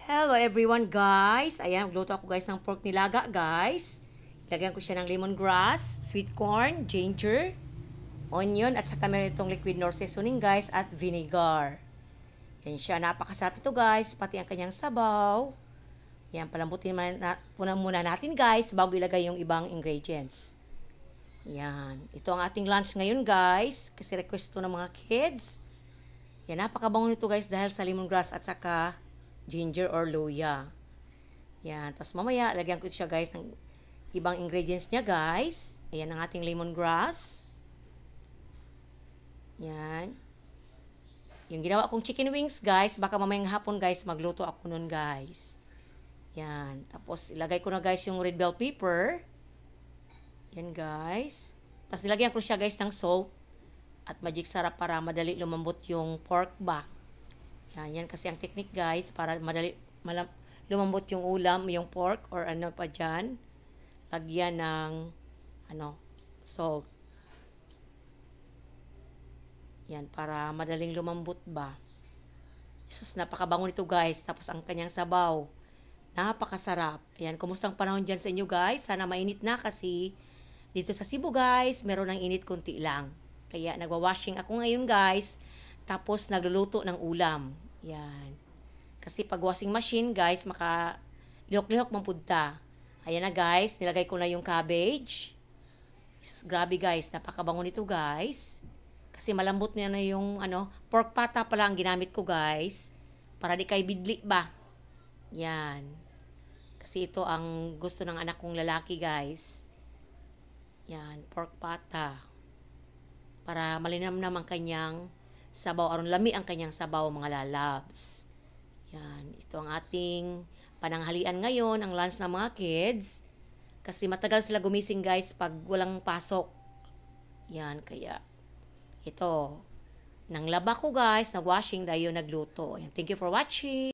Hello everyone guys! Ayan, magluto ako guys ng pork nilaga guys. Ilagyan ko siya ng lemongrass, sweet corn, ginger, onion at saka meron itong liquid nor seasoning guys at vinegar. Yan siya, napakasarap ito guys, pati ang kanyang sabaw. Yan, palambutin muna natin guys bago ilagay yung ibang ingredients. Yan, ito ang ating lunch ngayon guys, kasi request ito ng mga kids. Yan, napakabango nito guys dahil sa lemongrass at saka ginger or luya. Yan. Tapos mamaya, lagyan ko siya guys ng ibang ingredients niya guys. Ayan ang ating lemongrass. Yan. Yung ginawa kong chicken wings guys, baka mamayang hapon guys, magluto ako nun guys. Yan. Tapos ilagay ko na guys yung red bell pepper. Yan guys. Tapos nilagyan ko siya guys ng salt at magic sarap para madali lumambot yung pork ba. Yan kasi ang technique guys para madali lumambot yung ulam, yung pork or ano pa dyan. Lagyan ng salt. Yan para madaling lumambot ba. Jesus, napakabango nito guys. Tapos ang kanyang sabaw. Napakasarap. Ayan, kumusta ang panahon dyan sa inyo guys? Sana mainit na kasi dito sa Cebu guys, meron ng init konti lang. Kaya nagwa-washing ako ngayon guys. Tapos nagluluto ng ulam. Yan. Kasi pag washing machine, guys, lihok-lihok mapunta. Ayan na, guys. Nilagay ko na yung cabbage. Grabe, guys. Napakabango nito, guys. Kasi malambot niya na yung, pork pata pala ang ginamit ko, guys. Para di kay bidli ba. Yan. Kasi ito ang gusto ng anak kong lalaki, guys. Yan. Pork pata. Para malinamnam ang kanyang sabaw, aron lami ang kanyang sabaw mga lalabs. Yan, ito ang ating pananghalian ngayon, ang lunch ng mga kids. Kasi matagal sila gumising guys pag walang pasok. Yan, kaya ito, nang laba ko guys, nag-washing dahil nagluto. Yan, thank you for watching.